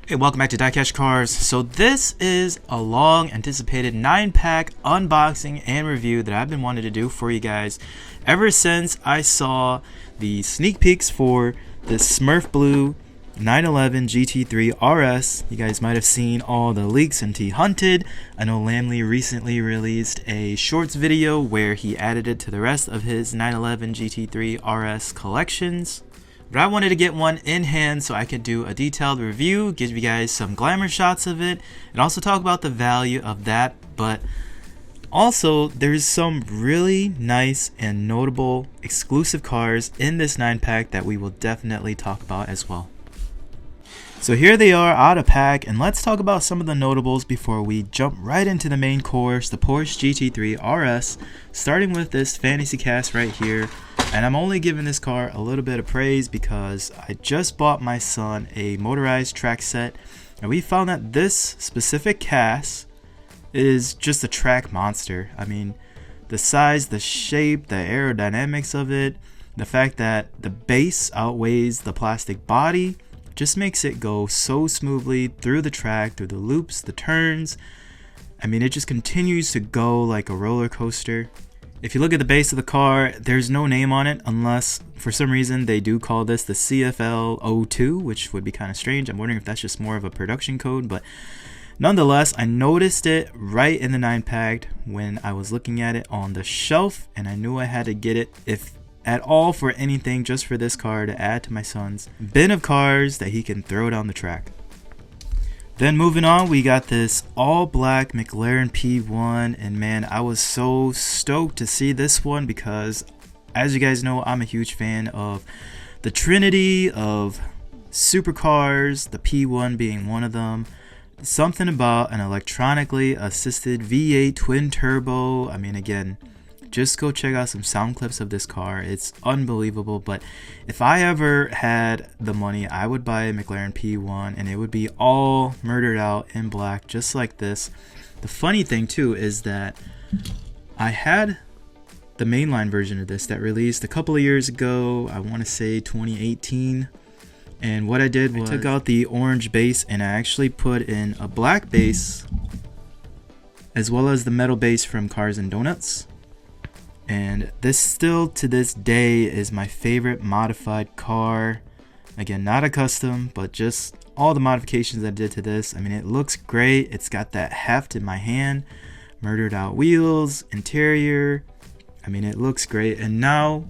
Hey, welcome back to DieCash Cars. So this is a long anticipated 9-pack unboxing and review that I've been wanting to do for you guys ever since I saw the sneak peeks for this Smurf Blue 911 GT3 RS. You guys might have seen all the leaks and hunted. I know Lamley recently released a shorts video where he added it to the rest of his 911 GT3 RS collections. But I wanted to get one in hand so I could do a detailed review, give you guys some glamour shots of it, and also talk about the value of that. But also, there's some really nice and notable exclusive cars in this 9-pack that we will definitely talk about as well. So here they are out of pack, and let's talk about some of the notables before we jump right into the main course, the Porsche GT3 RS, starting with this fantasy cast right here. And I'm only giving this car a little bit of praise because I just bought my son a motorized track set, and we found that this specific cast is just a track monster. I mean, the size, the shape, the aerodynamics of it, the fact that the base outweighs the plastic body just makes it go so smoothly through the track, through the loops, the turns. I mean, it just continues to go like a roller coaster. If you look at the base of the car, there's no name on it unless for some reason they do call this the CFL02, which would be kind of strange. I'm wondering if that's just more of a production code, but nonetheless, I noticed it right in the 9-pack when I was looking at it on the shelf, and I knew I had to get it, if at all for anything, just for this car to add to my son's bin of cars that he can throw down the track. Then moving on, we got this all black McLaren P1, and man, I was so stoked to see this one because, as you guys know, I'm a huge fan of the trinity of supercars, the P1 being one of them. Something about an electronically assisted V8 twin turbo. I mean, again, just go check out some sound clips of this car. It's unbelievable. But if I ever had the money, I would buy a McLaren P1 and it would be all murdered out in black, just like this. The funny thing too is that I had the mainline version of this that released a couple of years ago. I want to say 2018. And what I did was I took out the orange base and I actually put in a black base as well as the metal base from Cars and Donuts. And this still to this day is my favorite modified car. Again, not a custom, but just all the modifications I did to this. I mean, it looks great. It's got that heft in my hand, murdered out wheels, interior. I mean, it looks great. And now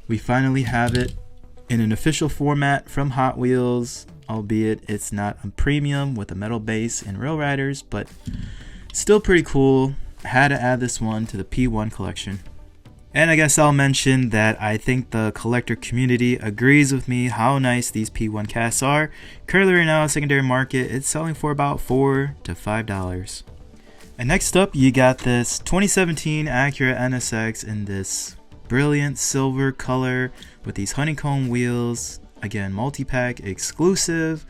we finally have it in an official format from Hot Wheels, albeit it's not a premium with a metal base and rail riders, but still pretty cool. I had to add this one to the P1 collection. And I guess I'll mention that I think the collector community agrees with me how nice these P1 casts are. Currently right now, secondary market, it's selling for about $4 to $5. And next up, you got this 2017 Acura NSX in this brilliant silver color with these honeycomb wheels. Again, multi-pack exclusive.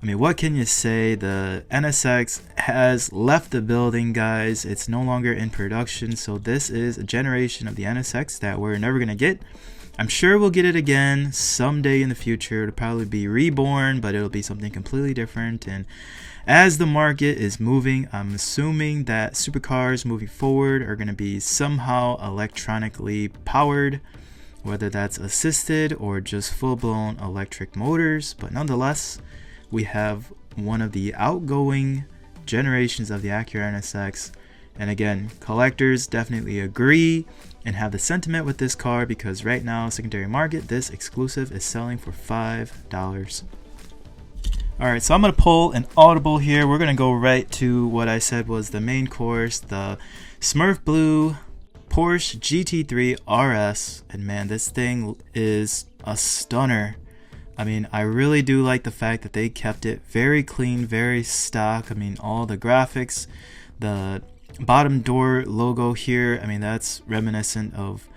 I mean, what can you say? The NSX has left the building, guys. It's no longer in production, so this is a generation of the NSX that we're never going to get. I'm sure we'll get it again someday in the future. It'll probably be reborn, but it'll be something completely different. And as the market is moving, I'm assuming that supercars moving forward are going to be somehow electronically powered, whether that's assisted or just full-blown electric motors. But nonetheless, we have one of the outgoing generations of the Acura NSX. And again, collectors definitely agree and have the sentiment with this car because right now, secondary market, this exclusive is selling for $5. Alright, so I'm going to pull an audible here. We're going to go right to what I said was the main course, the Smurf Blue Porsche GT3 RS. And man, this thing is a stunner. I mean, I really do like the fact that they kept it very clean, very stock. I mean, all the graphics, the bottom door logo here, I mean, that's reminiscent of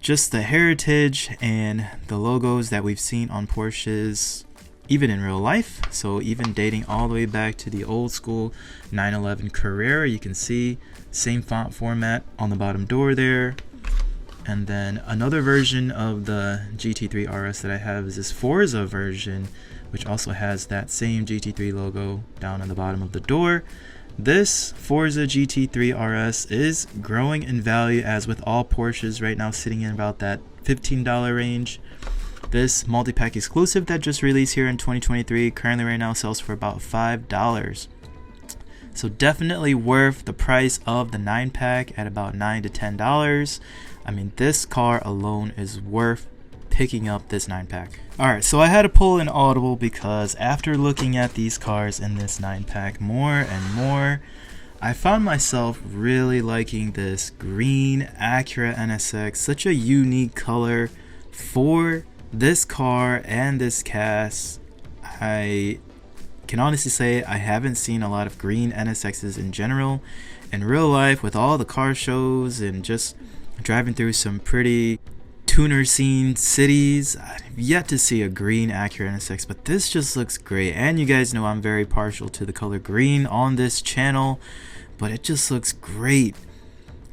just the heritage and the logos that we've seen on Porsches, even in real life. So even dating all the way back to the old school 911 Carrera, you can see same font format on the bottom door there. And then another version of the GT3 RS that I have is this Forza version which also has that same GT3 logo down on the bottom of the door. This Forza GT3 RS is growing in value, as with all Porsches right now, sitting in about that $15 range. This multi-pack exclusive that just released here in 2023 currently right now sells for about $5. So definitely worth the price of the 9-pack at about $9 to $10. I mean, this car alone is worth picking up this 9-pack. Alright, so I had to pull an audible because after looking at these cars in this 9-pack more and more, I found myself really liking this green Acura NSX. Such a unique color for this car and this cast. I can honestly say I haven't seen a lot of green NSXs in general in real life, with all the car shows and just driving through some pretty tuner scene cities. I've yet to see a green Acura NSX, but this just looks great. And you guys know I'm very partial to the color green on this channel, but it just looks great.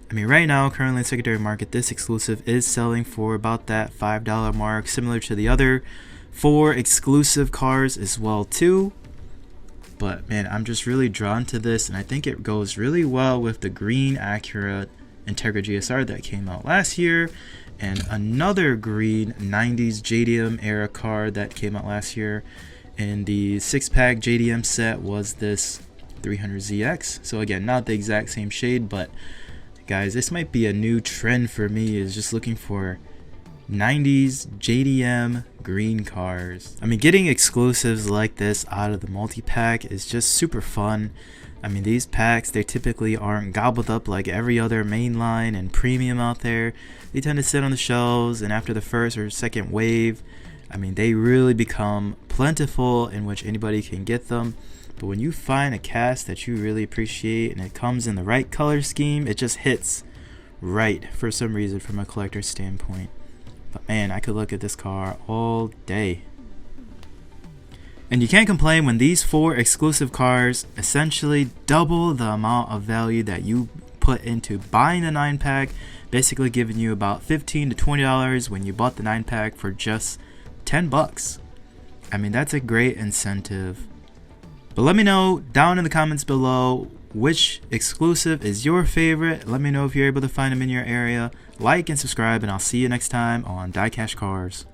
I mean, right now, currently in secondary market, this exclusive is selling for about that $5 mark, similar to the other 4 exclusive cars as well too. But man, I'm just really drawn to this, and I think it goes really well with the green Acura Integra GSR that came out last year, and another green 90s JDM era car that came out last year. And the 6-pack JDM set was this 300ZX. So again, not the exact same shade, but guys, this might be a new trend for me, is just looking for 90s JDM green cars. I mean, getting exclusives like this out of the multi-pack is just super fun. I mean, these packs, they typically aren't gobbled up like every other mainline and premium out there. They tend to sit on the shelves, and after the first or second wave, I mean, they really become plentiful in which anybody can get them. But when you find a cast that you really appreciate and it comes in the right color scheme, it just hits right for some reason from a collector's standpoint. But man, I could look at this car all day. And you can't complain when these 4 exclusive cars essentially double the amount of value that you put into buying the 9-pack, basically giving you about $15 to $20 when you bought the 9-pack for just $10. I mean, that's a great incentive. But let me know down in the comments below which exclusive is your favorite. Let me know if you're able to find them in your area. Like and subscribe, and I'll see you next time on DieCash Cars.